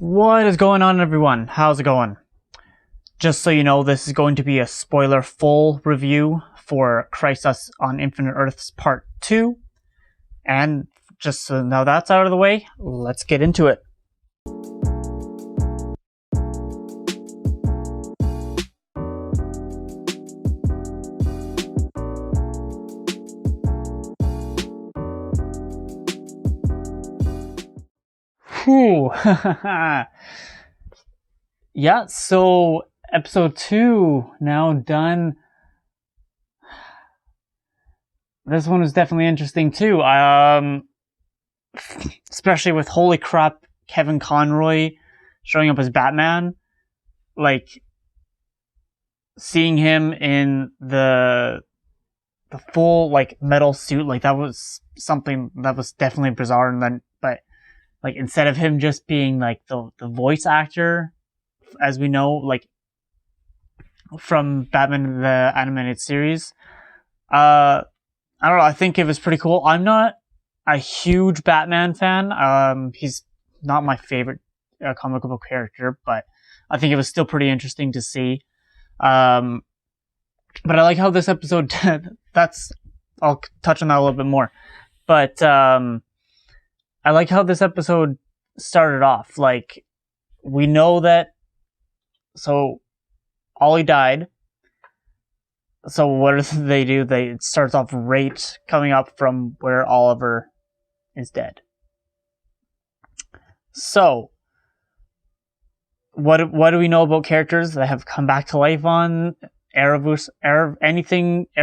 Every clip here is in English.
What is going on, everyone? How's it going? Just so you know, this is going to be a spoiler full review for Crisis on Infinite Earths Part 2. And just so now that's out of the way, let's get into it. Whew. Yeah, so episode 2 now done. This one was definitely interesting too. Especially with holy crap, Kevin Conroy showing up as Batman. Like seeing him in the full like metal suit, like that was something that was definitely bizarre. And then, but like instead of him just being like the voice actor, as we know, like from Batman the Animated Series, I don't know. I think it was pretty cool. I'm not a huge Batman fan. He's not my favorite comic book character, but I think it was still pretty interesting to see. But I like how this episode. I'll touch on that a little bit more. But I like how this episode started off. Like, we know that. So, Ollie died. So what do? It starts off right coming up from where Oliver is dead. So, what do we know about characters that have come back to life on Arrowverse,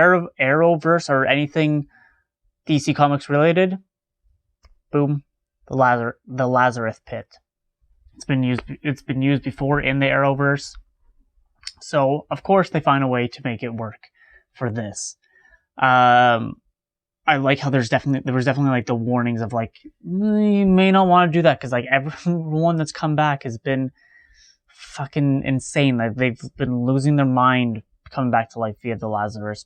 Arrowverse or anything DC Comics related? Boom, the Lazarus Pit. It's been used before in the Arrowverse. So, of course, they find a way to make it work for this. I like how there was definitely like the warnings of like, you may not want to do that because like everyone that's come back has been fucking insane. Like they've been losing their mind coming back to life via the Lazarus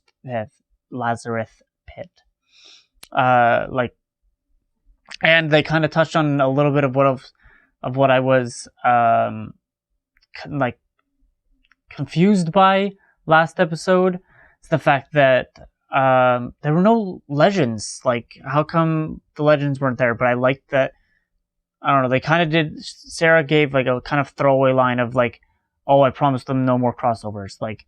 Pit. And they kind of touched on a little bit of what I was like confused by last episode. It's the fact that there were no legends. Like, how come the legends weren't there? But I liked that. I don't know. They kind of did. Sarah gave like a kind of throwaway line of like, "Oh, I promised them no more crossovers." Like,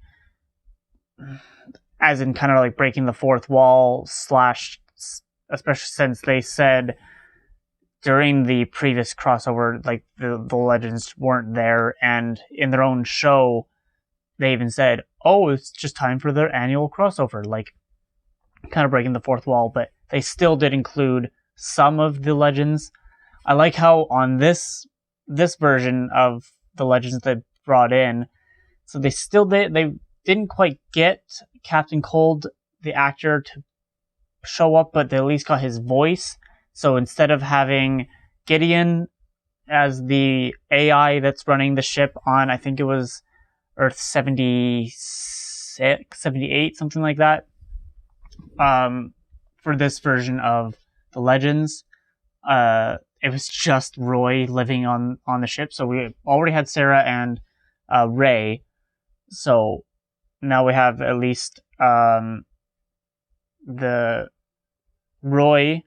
as in kind of like breaking the fourth wall / especially since they said during the previous crossover, like the legends weren't there, and in their own show, they even said, "Oh, it's just time for their annual crossover," like kind of breaking the fourth wall, but they still did include some of the legends. I like how on this version of the legends they brought in, so they didn't quite get Captain Cold, the actor, to show up, but they at least got his voice. So instead of having Gideon as the AI that's running the ship on, I think it was Earth 76, 78, something like that. For this version of the Legends, it was just Roy living on the ship. So we already had Sarah and Ray. So now we have at least the Roy,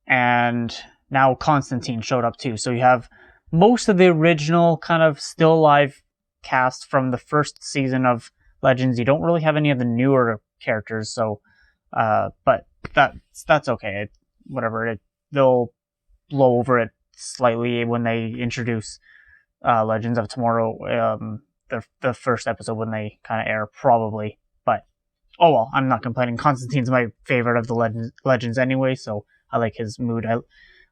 and now Constantine showed up too. So you have most of the original kind of still alive cast from the first season of Legends. You don't really have any of the newer characters, so but that's okay. They'll blow over it slightly when they introduce Legends of Tomorrow, the first episode when they kind of air, probably. But oh well, I'm not complaining. Constantine's my favorite of the Legends anyway, so I like his mood. I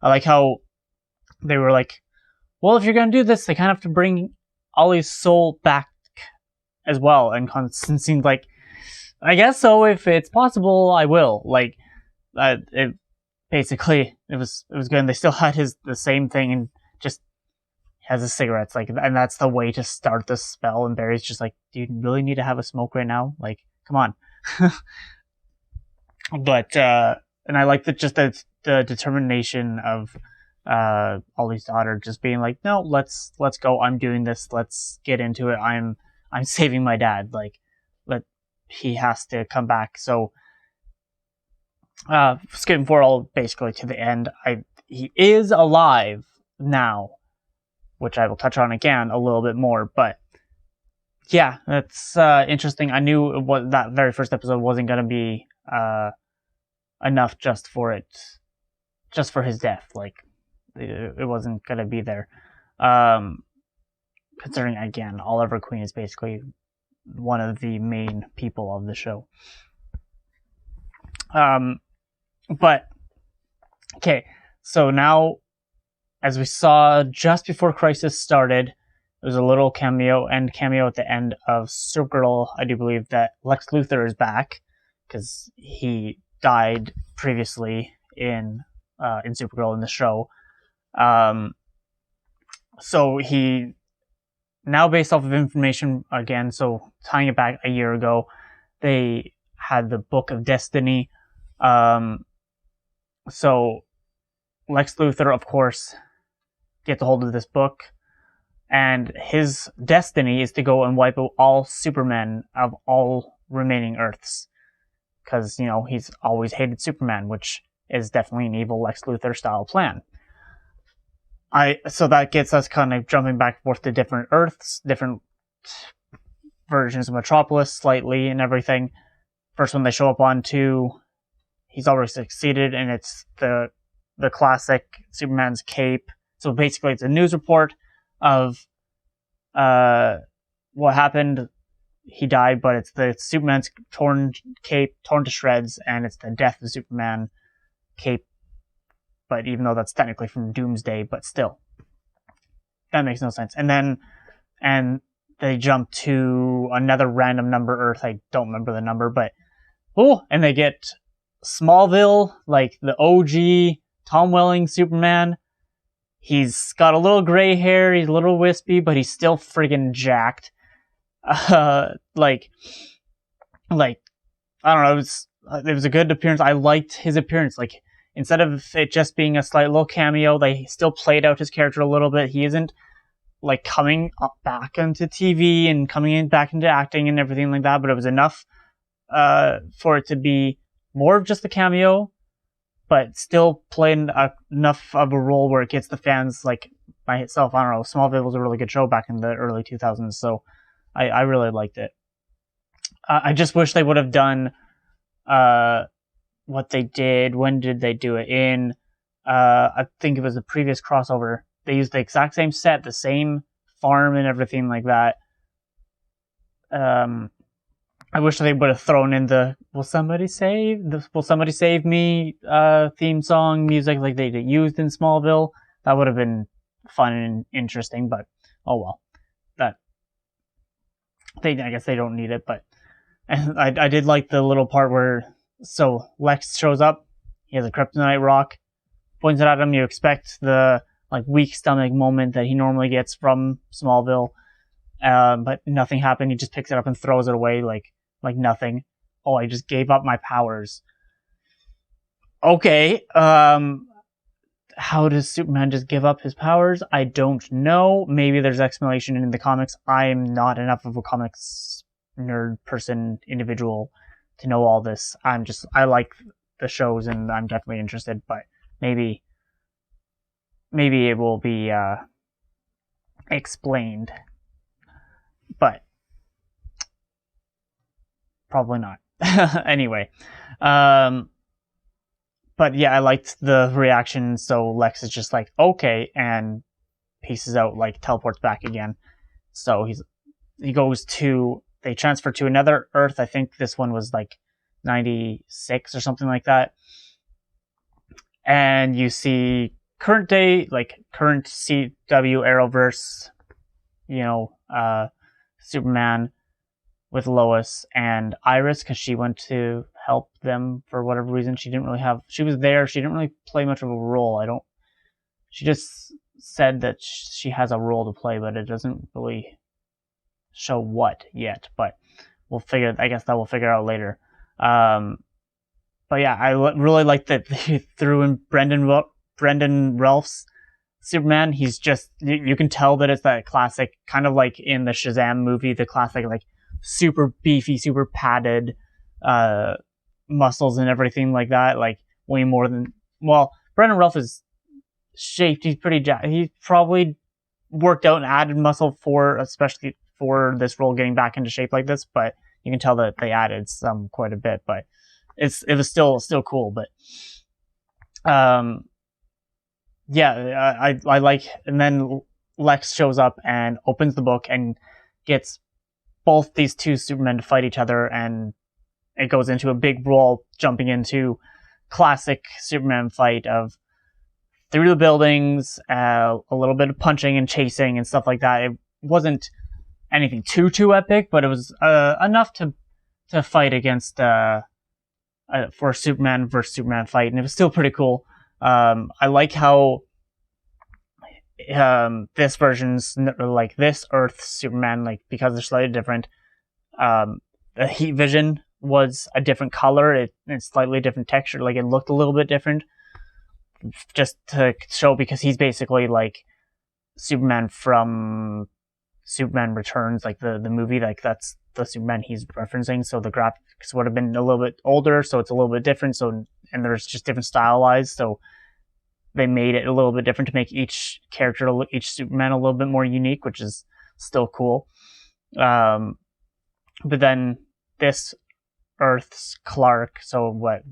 like how they were like, well, if you're gonna do this, they kind of have to bring Ollie's soul back as well. And Constantine's like, I guess so. If it's possible, I will. Like, it was good. And they still had the same thing, and just has his cigarettes. Like, and that's the way to start the spell. And Barry's just like, do you really need to have a smoke right now? Like, come on. But and I like the determination of Ollie's daughter just being like, no, let's go. I'm doing this. Let's get into it. I'm saving my dad. Like, he has to come back. So, skipping forward all basically to the end, he is alive now, which I will touch on again a little bit more. But yeah, that's interesting. I knew that very first episode wasn't going to be enough just for his death. Like, it wasn't going to be there. Considering, again, Oliver Queen is basically one of the main people of the show. But, okay, so now, as we saw just before Crisis started, there's a little end cameo at the end of Supergirl. I do believe that Lex Luthor is back, because he died previously in Supergirl in the show. So he, now based off of information again, so tying it back a year ago, they had the Book of Destiny. So Lex Luthor, of course, gets a hold of this book, and his destiny is to go and wipe out all Supermen of all remaining Earths. Because, he's always hated Superman, which is definitely an evil Lex Luthor style plan. So that gets us kind of jumping back and forth to different Earths, different versions of Metropolis slightly and everything. First one they show up on to, he's already succeeded, and it's the classic Superman's cape. So basically it's a news report of what happened. He died, but it's the Superman's torn cape, torn to shreds, and it's the death of Superman cape. But even though that's technically from Doomsday, but still, that makes no sense. And they jump to another random number Earth. I don't remember the number, but and they get Smallville, like the OG Tom Welling Superman. He's got a little gray hair. He's a little wispy, but he's still friggin' jacked. Like I don't know. It was a good appearance. I liked his appearance. Like, instead of it just being a slight little cameo, they still played out his character a little bit. He isn't like coming back into TV and coming back into acting and everything like that, but it was enough for it to be more of just a cameo, but still playing enough of a role where it gets the fans, like myself. I don't know, Smallville was a really good show back in the early 2000s, so I really liked it. I just wish they would have done what they did. When did they do it? In I think it was the previous crossover. They used the exact same set, the same farm and everything like that. I wish they would have thrown in the "Will somebody save me" theme song music like they used in Smallville. That would have been fun and interesting, but oh well. I guess they don't need it, but I did like the little part where, so Lex shows up, he has a kryptonite rock, points it at him. You expect the weak stomach moment that he normally gets from Smallville, but nothing happened. He just picks it up and throws it away like nothing. Oh, I just gave up my powers. Okay, how does Superman just give up his powers? I don't know. Maybe there's explanation in the comics. I'm not enough of a comics nerd person, individual, to know all this. I like the shows and I'm definitely interested, but maybe it will be explained, but probably not. Anyway, but yeah, I liked the reaction. So Lex is just like, okay, and pieces out, teleports back again. So they transfer to another Earth. I think this one was 96 or something like that. And you see current day, current CW Arrowverse, Superman with Lois and Iris, because she went to help them for whatever reason. She was there. She didn't really play much of a role. She just said that she has a role to play, but it doesn't really show what yet. But I guess that we'll figure out later. But yeah, I really like that they threw in Brendan Ralph's Superman, he's just, you can tell that it's that classic, kind of like in the Shazam movie, the classic, like, super beefy, super padded muscles and everything like that, like, way more than, well, Brandon Routh is shaped, he's pretty he probably worked out and added muscle for, especially for this role, getting back into shape like this, but you can tell that they added some quite a bit, but it was still cool. But yeah, I like, and then Lex shows up and opens the book and gets both these two Supermen to fight each other, and it goes into a big brawl, jumping into classic Superman fight of through the buildings, a little bit of punching and chasing and stuff like that. It wasn't anything too epic, but it was enough to fight against for a Superman versus Superman fight, and it was still pretty cool. I like how this version's, like, this Earth Superman, like, because they're slightly different, the heat vision was a different color, it's slightly different texture, like, it looked a little bit different, just to show, because he's basically like Superman from Superman Returns, like the movie, like that's the Superman he's referencing, so the graphics would have been a little bit older, so it's a little bit different, so, and there's just different stylized, so they made it a little bit different to make each character, each Superman, a little bit more unique, which is still cool. But then this Earth's Clark, so what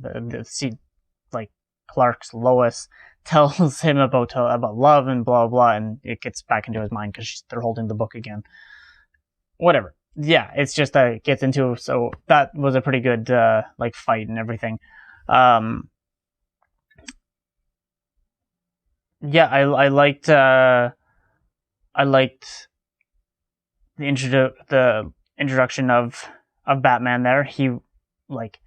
like Clark's Lois tells him about love and blah blah, and it gets back into his mind because they're holding the book again. Whatever. Yeah, it's just that it gets into, so that was a pretty good like fight and everything. Yeah, I liked the introduction of Batman there. He, like,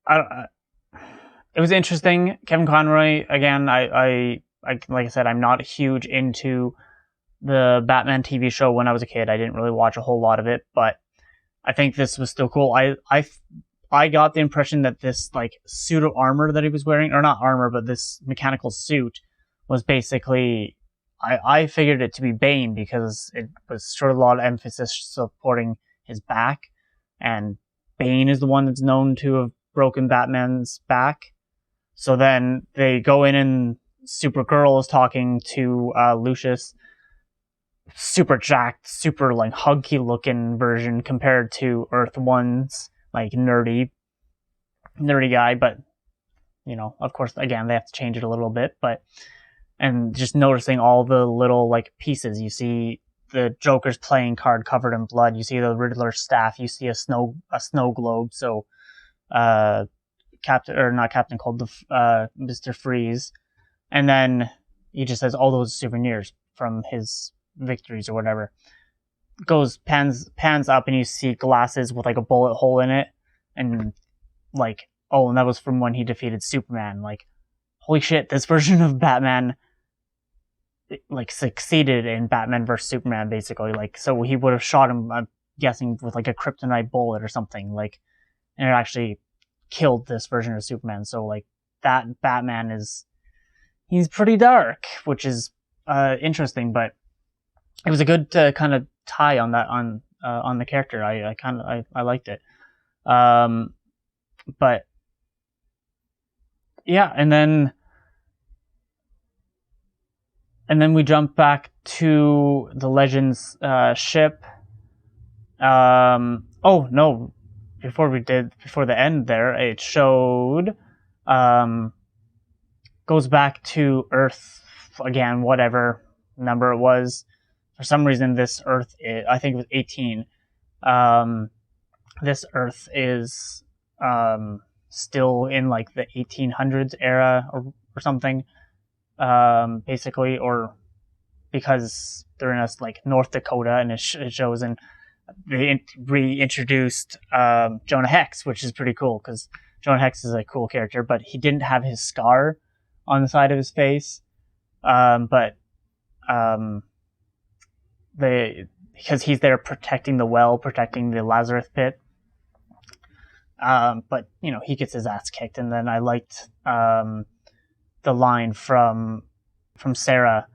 it was interesting. Kevin Conroy, again, I like I said, I'm not huge into the Batman TV show. When I was a kid, I didn't really watch a whole lot of it, but I think this was still cool. I got the impression that this, like, suit of armor that he was wearing, or not armor, but this mechanical suit, was basically, I figured it to be Bane, because it was sort of a lot of emphasis supporting his back, and Bane is the one that's known to have broken Batman's back. So then they go in, and Supergirl is talking to Lucius, super jacked, super, like, hunky looking version compared to Earth 1's, like, nerdy guy, but, you know, of course, again, they have to change it a little bit, but, and just noticing all the little, like, pieces. You see the Joker's playing card covered in blood, you see the Riddler's staff, you see a snow globe, so, not Captain Cold, Mr. Freeze, and then he just has all those souvenirs from his victories or whatever. Pans up, and you see glasses with, like, a bullet hole in it, and, like, oh, and that was from when he defeated Superman. Like, holy shit, this version of Batman, like, succeeded in Batman vs Superman, basically. Like, so he would have shot him, I'm guessing, with, like, a kryptonite bullet or something, like, and it actually killed this version of Superman. So, like, that Batman he's pretty dark, which is interesting, but it was a good kind of tie on that, on the character. I liked it. But yeah, and then we jump back to the Legends ship. Oh no, before the end there, it showed goes back to Earth again, whatever number it was. For some reason, this Earth, I think it was 18. This Earth is still in, like, the 1800s era or something, basically, or because they're in, like, North Dakota, and it shows, and they reintroduced Jonah Hex, which is pretty cool, because Jonah Hex is a cool character, but he didn't have his scar on the side of his face, because he's there protecting the well, protecting the Lazarus pit. But, you know, he gets his ass kicked, and then I liked the line from from Sarah,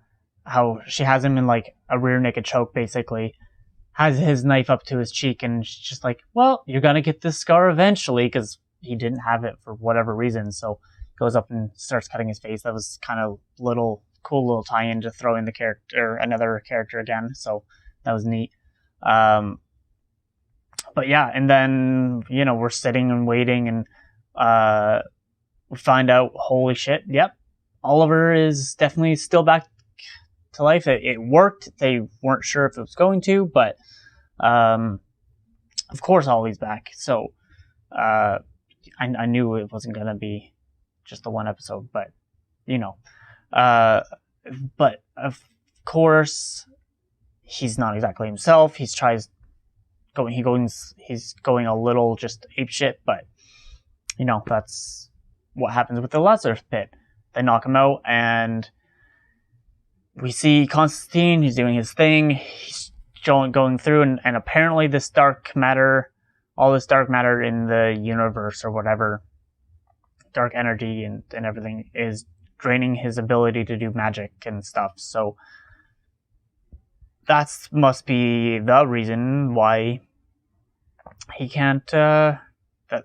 how she has him in like a rear naked choke, basically, has his knife up to his cheek, and she's just like, well, you're gonna get this scar eventually, because he didn't have it for whatever reason. So goes up and starts cutting his face. That was kind of cool little tie-in to throw in another character again. So that was neat. But yeah, and then we're sitting and waiting, and we find out, holy shit, yep, Oliver is definitely still back to life. It worked. They weren't sure if it was going to, but of course Ollie's back. So I knew it wasn't gonna be just the one episode, but but of course he's not exactly himself. He's going a little just apeshit, but that's what happens with the Lazarus Pit. They knock him out, and we see Constantine. He's doing his thing. He's going through, and apparently this dark matter, all this dark matter in the universe or whatever, dark energy and everything, is draining his ability to do magic and stuff. So that must be the reason why he can't.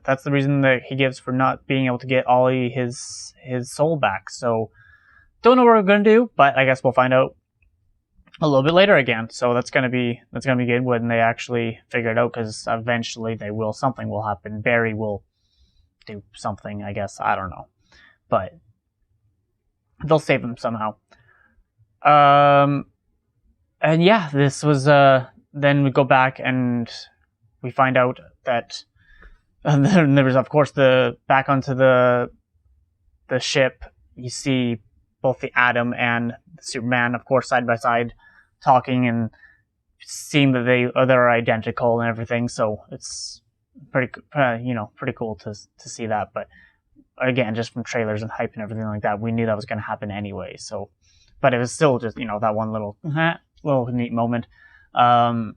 That's the reason that he gives for not being able to get Ollie his soul back. So don't know what we're gonna do, but I guess we'll find out a little bit later again. So that's gonna be good when they actually figure it out, because eventually something will happen. Barry will do something, I guess. I don't know, but they'll save him somehow. And yeah, this was then we go back and we find out that then there was, of course, back onto the ship. You see both the Atom and the Superman, of course, side by side, talking and seeing that they're identical and everything. So it's pretty cool to see that. But again, just from trailers and hype and everything like that, we knew that was going to happen anyway. So, but it was still just that one little neat moment. I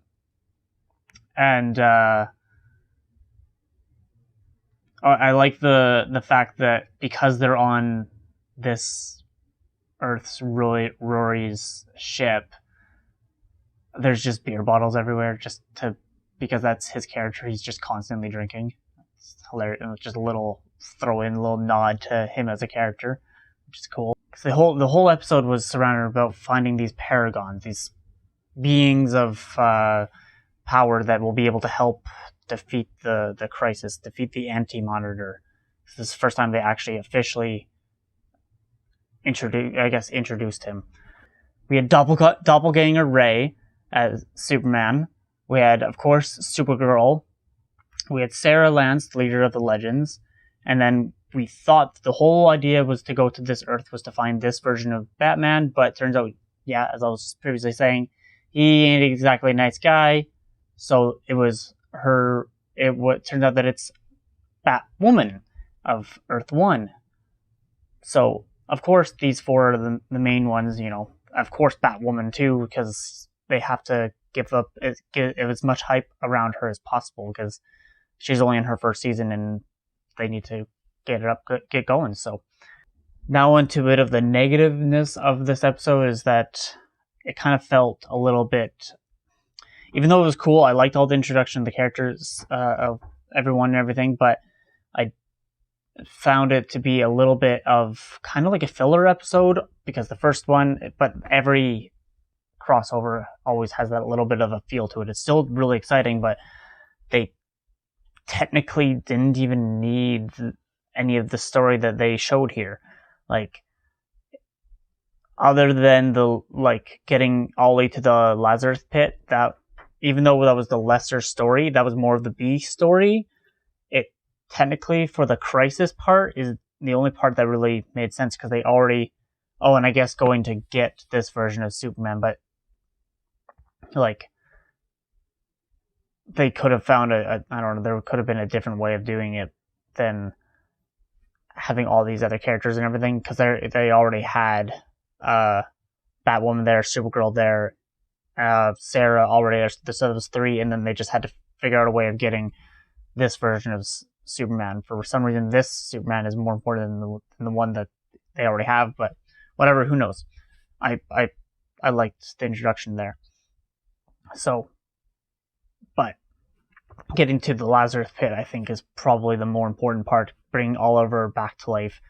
like the fact that because they're on this Earth's Rory's ship, there's just beer bottles everywhere, because that's his character. He's just constantly drinking. It's hilarious. Just a little little nod to him as a character, which is cool. The whole episode was surrounded about finding these paragons, these beings of power that will be able to help defeat the crisis, defeat the Anti-Monitor. This is the first time they actually officially introduced him. We had Doppelganger Ray as Superman. We had, of course, Supergirl. We had Sarah Lance, leader of the Legends. And then we thought the whole idea was to go to this Earth, was to find this version of Batman, but it turns out, yeah, as I was previously saying, he ain't exactly a nice guy. So it was her. Turns out that it's Batwoman of Earth 1. So, of course, these four are the main ones, Of course, Batwoman, too, because they have to give as much hype around her as possible, because she's only in her first season, and they need to get going. So, now into a bit of the negativeness of this episode is that it kind of felt a little bit, even though it was cool, I liked all the introduction of the characters, of everyone and everything, but I found it to be a little bit of kind of like a filler episode, because the first one, but every crossover always has that little bit of a feel to it. It's still really exciting, but they technically didn't even need any of the story that they showed here. Like, other than getting Ollie to the Lazarus Pit, that, even though that was the lesser story, that was more of the B story. It technically, for the crisis part, is the only part that really made sense, because they already, and I guess going to get this version of Superman, but they could have found I don't know, there could have been a different way of doing it than having all these other characters and everything, because they already had Batwoman there, Supergirl there, Sarah already there, so there was 3, and then they just had to figure out a way of getting this version of Superman. For some reason, this Superman is more important than the one that they already have, but whatever, who knows. I liked the introduction there. So, but getting to the Lazarus Pit, I think, is probably the more important part. Bringing Oliver back to life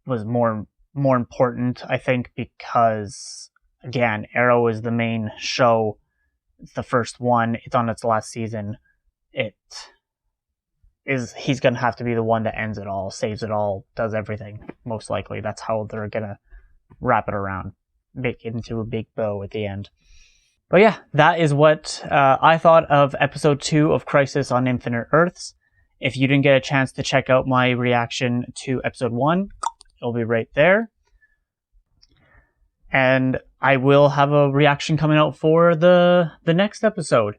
was more important, I think, because, again, Arrow is the main show. It's the first one. It's on its last season. He's going to have to be the one that ends it all, saves it all, does everything, most likely. That's how they're going to wrap it around, make it into a big bow at the end. But yeah, that is what I thought of episode 2 of Crisis on Infinite Earths. If you didn't get a chance to check out my reaction to episode 1, it'll be right there. And I will have a reaction coming out for the next episode.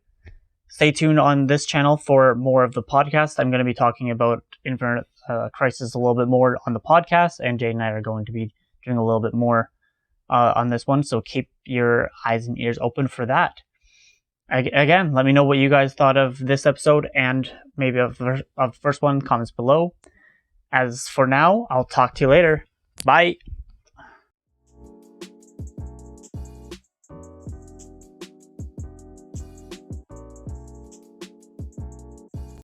Stay tuned on this channel for more of the podcast. I'm going to be talking about Infinite Crisis a little bit more on the podcast, and Jayden and I are going to be doing a little bit more on this one, so keep your eyes and ears open for that. Again, let me know what you guys thought of this episode and maybe of the first one. Comments below. As for now, I'll talk to you later. Bye.